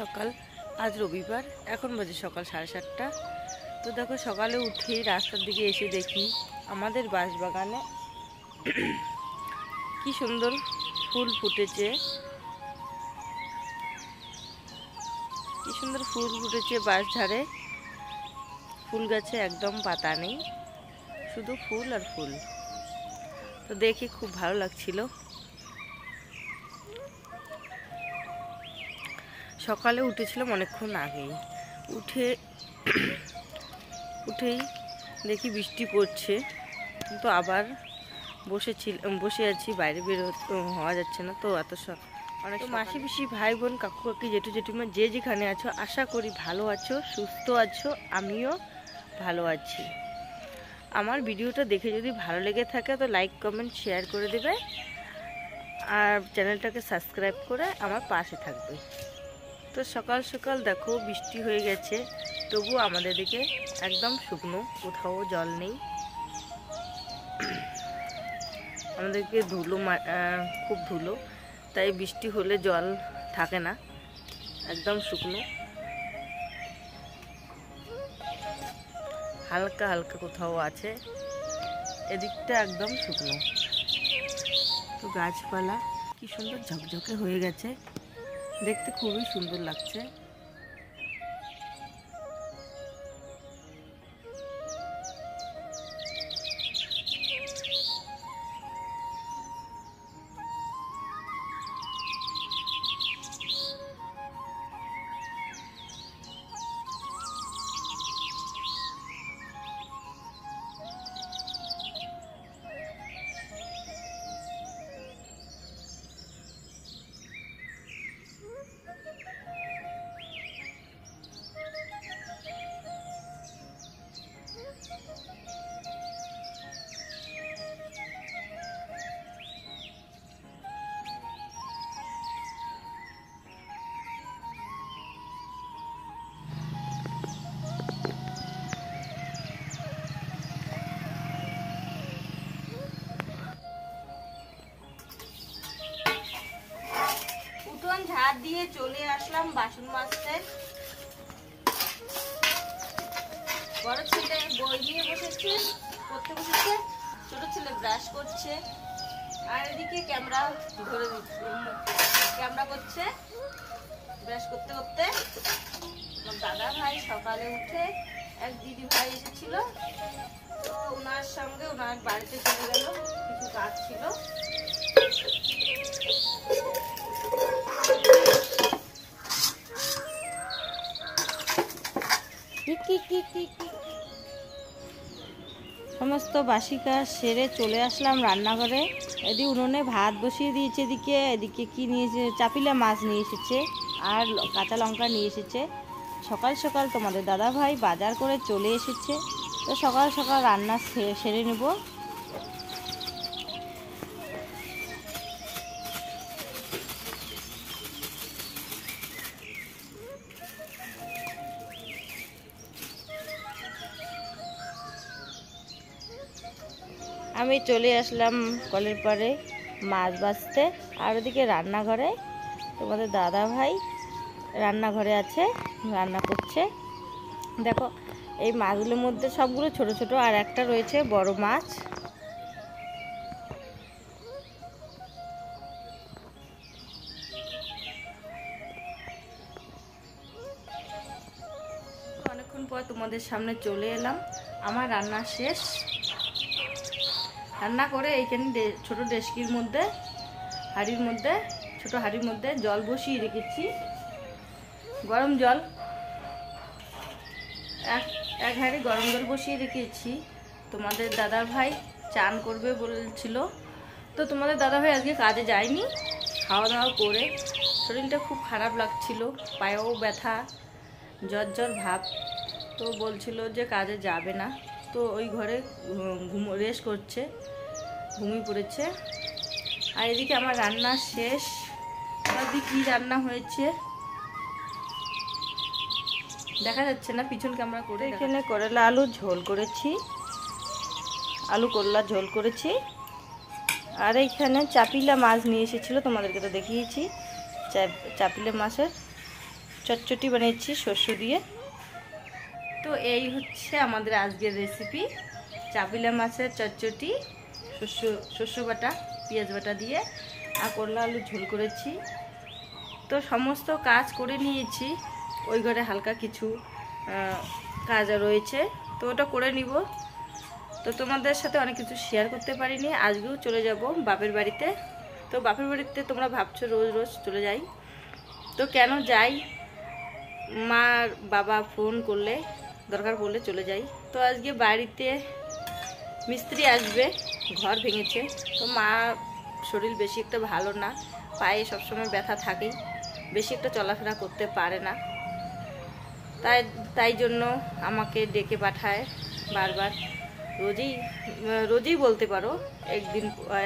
সকাল, আজ রবিবার, এখন বাজে সকাল 7:30। তো দেখো সকালে উঠেই রাস্তার দিকে এসে দেখি আমাদের বাঁশবাগানে কি সুন্দর ফুল ফুটেছে, কি সুন্দর ফুল ফুটেছে। বাঁশ ধারে ফুল গাছে একদম পাতা নেই, শুধু ফুল আর ফুল। তো দেখে খুব ভালো লাগছিল। সকালে উঠেছিলাম অনেকক্ষণ আগেই, উঠেই দেখি বৃষ্টি পড়ছে, কিন্তু আবার বসে আছি, বাইরে বের হওয়া যাচ্ছে না। তো অনেক মাসি পিসি ভাই বোন কাকু কাকি জেঠু জেঠিমা যে যেখানে আছো, আশা করি ভালো আছো, সুস্থ আছো। আমিও ভালো আছি। আমার ভিডিওটা দেখে যদি ভালো লেগে থাকে তো লাইক কমেন্ট শেয়ার করে দেবে, আর চ্যানেলটাকে সাবস্ক্রাইব করে আমার পাশে থাকবে। তো সকাল সকাল দেখো বৃষ্টি হয়ে গেছে, তবু আমাদের দিকে একদম শুকনো, কোথাও জল নেই। আমাদেরকে খুব ধুলো, তাই বৃষ্টি হলে জল থাকে না, একদম শুকনো, হালকা হালকা কোথাও আছে, এদিকটা একদম শুকনো। তো গাছপালা কি সুন্দর ঝকঝকে হয়ে গেছে, দেখতে খুবই সুন্দর লাগছে। ঝাড় দিয়ে চলে আসলাম বাসন মাজতে। বড় ছেলে বই নিয়ে বসেছে, পড়তে বসেছে, ছোট ছেলে ব্রাশ করছে, আর এদিকে ক্যামেরা করছে ব্রাশ করতে করতে। আমার দাদা ভাই সকালে উঠে এক দিদি ভাই এসেছিল, তো ওনার সঙ্গে ওনার বাড়িতে চলে গেল, কিছু কাজ ছিল। সমস্ত বাসি কাজ সেরে চলে আসলাম রান্নাঘরে। এদিকে উনুনে ভাত বসিয়ে দিয়েছে, এদিকে কি নিয়েছে, চাপিলা মাছ নিয়ে এসেছে, আর কাঁচা লঙ্কা নিয়ে এসেছে। সকাল সকাল তোমাদের দাদা ভাই বাজার করে চলে এসেছে, তো সকাল সকাল রান্না সেরে নেব। আমি চলে আসলাম কলের পাড়ে মাছ ভাজতে, আর ওদিকে রান্নাঘরে তোমাদের দাদা ভাই রান্নাঘরে আছে, রান্না করছে। দেখো এই মাছগুলোর মধ্যে সবগুলো ছোট ছোট, আর একটা রয়েছে বড় মাছ। অনেকক্ষণ পর তোমাদের সামনে চলে এলাম, আমার রান্না শেষ। রান্না করে এইখানে ছোট ডেস্কির মধ্যে ছোট হাঁড়ির মধ্যে জল বসিয়ে রেখেছি, গরম জল, এক হাঁড়ি গরম জল বসিয়ে রেখেছি। তোমাদের দাদা ভাই চান করবে বলছিল, তো তোমাদের দাদা ভাই আজকে কাজে যায়নি, খাওয়া দাওয়া করে শরীরটা খুব খারাপ লাগছিল, পায়েও ব্যথা, জ্বর ভাব, তো বলছিল যে কাজে যাবে না। তো ওই ঘরে রেস্ট করছে, ঘুমিয়ে পড়েছে। আর এদিকে আমার রান্না শেষ। আজকে কি রান্না হয়েছে দেখা যাচ্ছে না, পিছন ক্যামেরা করে। এখানে করলা আলু ঝোল করেছি, আলু করলা ঝোল করেছি। আর এইখানে চাপিলা মাছ নিয়ে এসেছিলো, তোমাদেরকে তো দেখিয়েছি, চাপিলা মাছের চটচটি বানিয়েছি শস্য দিয়ে। তো এই হচ্ছে আমাদের আজকের রেসিপি, চাপিলা মাছের চটচটি, শস্য বাটা, পেঁয়াজ বাটা দিয়ে আর করলা আলু ঝোল করেছি। তো সমস্ত কাজ করে নিয়েছি, ওই ঘরে হালকা কিছু কাজ রয়েছে, তো ওটা করে নিব। তো তোমাদের সাথে অনেক কিছু শেয়ার করতে পারিনি। আজকেও চলে যাব বাপের বাড়িতে। তো বাপের বাড়িতে তোমরা ভাবছো রোজ রোজ চলে যাই, তো কেন যাই, মার বাবা ফোন করলে দরকার পড়লে চলে যাই। তো আজকে বাড়িতে মিস্ত্রি আসবে, ঘর ভেঙেছে। তো মা শরীর বেশি একটা ভালো না, পায়ে সবসময় ব্যথা থাকেই, বেশি একটা চলাফেরা করতে পারে না। তাই জন্য আমাকে ডেকে পাঠায় বারবার, রোজই বলতে পারো,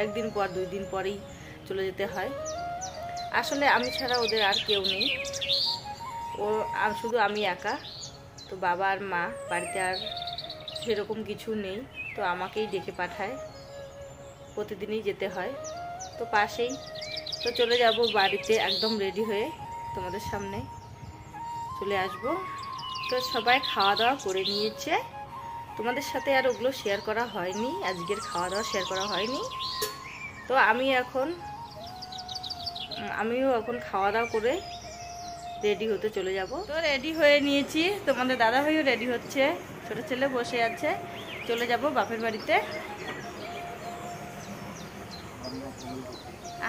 একদিন পর 2 দিন পরেই চলে যেতে হয়। আসলে আমি ছাড়া ওদের আর কেউ নেই, শুধু আমি একা। তো বাবা আর মা বাড়িতে আর সেরকম কিছু নেই, তো আমাকেই ডেকে পাঠায়, প্রতিদিনই যেতে হয়। তো পাশেই, তো চলে যাব বাড়িতে, একদম রেডি হয়ে তোমাদের সামনে চলে আসব। তো সবাই খাওয়া দাওয়া করে নিয়েছে, তোমাদের সাথে আর ওগুলো শেয়ার করা হয়নি, আজকের খাওয়া দাওয়া শেয়ার করা হয়নি। তো আমিও এখন খাওয়া দাওয়া করে রেডি হতে চলে যাব। তো রেডি হয়ে নিয়েছি, তোমাদের দাদা ভাইও রেডি হচ্ছে, ছোট ছেলে বসে আছে। চলে যাব বাপের বাড়িতে।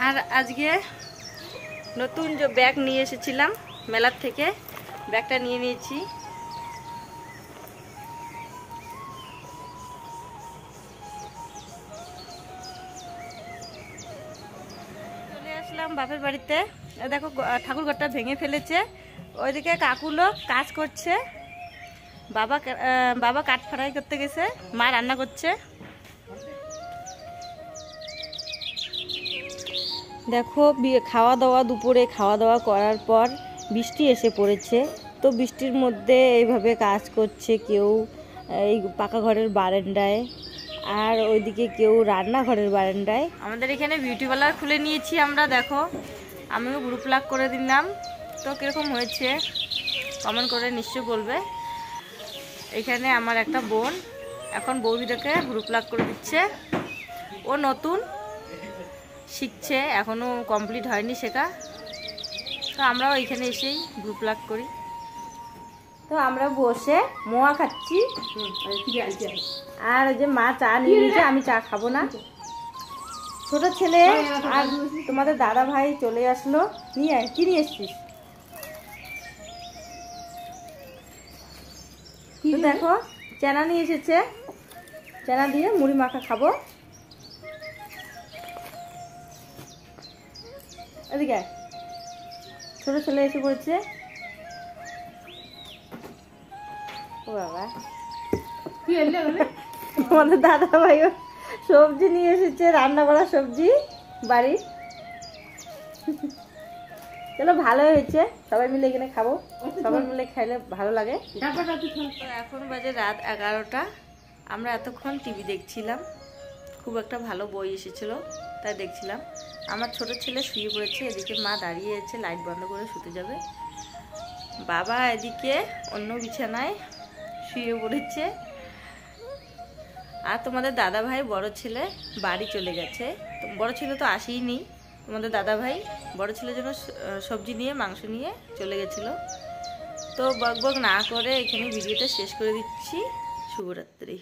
আর আজকে নতুন যে ব্যাগ নিয়ে এসেছিলাম মেলার থেকে, ব্যাগটা নিয়ে নিয়েছি। চলে আসলাম বাপের বাড়িতে। দেখো ঠাকুর ঘরটা ভেঙে ফেলেছে, ওইদিকে কাকুলো কাজ করছে, বাবা কাঠ ফাড়াই করতে গেছে, মা রান্না করছে। দেখো খাওয়া দাওয়া, দুপুরে খাওয়া দাওয়া করার পর বৃষ্টি এসে পড়েছে। তো বৃষ্টির মধ্যে এইভাবে কাজ করছে কেউ এই পাকা ঘরের বারান্দায়, আর ওইদিকে কেউ রান্নাঘরের বারান্দায়। আমাদের এখানে বিউটি পার্লার খুলে নিয়েছি আমরা, দেখো আমিও গ্রুপ লাগ করে দিলাম। তো কীরকম হয়েছে কমেন্ট করে নিশ্চয় বলবে। এখানে আমার একটা বোন এখন বৌদিটাকে গ্রুপ লাগ করে দিচ্ছে, ও নতুন শিখছে, এখনও কমপ্লিট হয়নি শেখা। তো আমরাও এখানে এসেই গ্রুপ লাগ করি। তো আমরা বসে মোয়া খাচ্ছি, আর যে মা চা নিয়ে নিয়েছে, আমি চা খাবো না। ছোট ছেলে আর তোমাদের দাদা ভাই চলে আসলো, নিয়ে কি নিয়ে এসছিস? দেখো চানা নিয়ে এসেছে, চানা দিয়ে মুড়ি মাখা খাবো। এদিকে ছোট ছেলে এসে পড়েছে। ও বাবা, আমাদের দাদা ভাইও সবজি নিয়ে এসেছে, রান্না করা সবজি বাড়ির। চলো ভালো হয়েছে, সবাই মিলে এখানে খাবো, সবাই মিলে খাইলে ভালো লাগে। এখন বাজে রাত 11টা, আমরা এতক্ষণ টিভি দেখছিলাম, খুব একটা ভালো বই এসেছিল তাই দেখছিলাম। আমার ছোট ছেলে শুয়ে পড়েছে, এদিকে মা দাঁড়িয়ে আছে লাইট বন্ধ করে শুতে যাবে। বাবা এদিকে অন্য বিছানায় শুয়ে পড়েছে। আর তোমাদের দাদা ভাই বড় ছেলে বাড়ি চলে গেছে, বড় ছেলে তো আসেইনি। তোমাদের দাদা ভাই বড় ছেলের জন্য সবজি নিয়ে মাংস নিয়ে চলে গেছিল। তো বক বক না করে এখানে ভিডিওটা শেষ করে দিচ্ছি। শুভরাত্রি।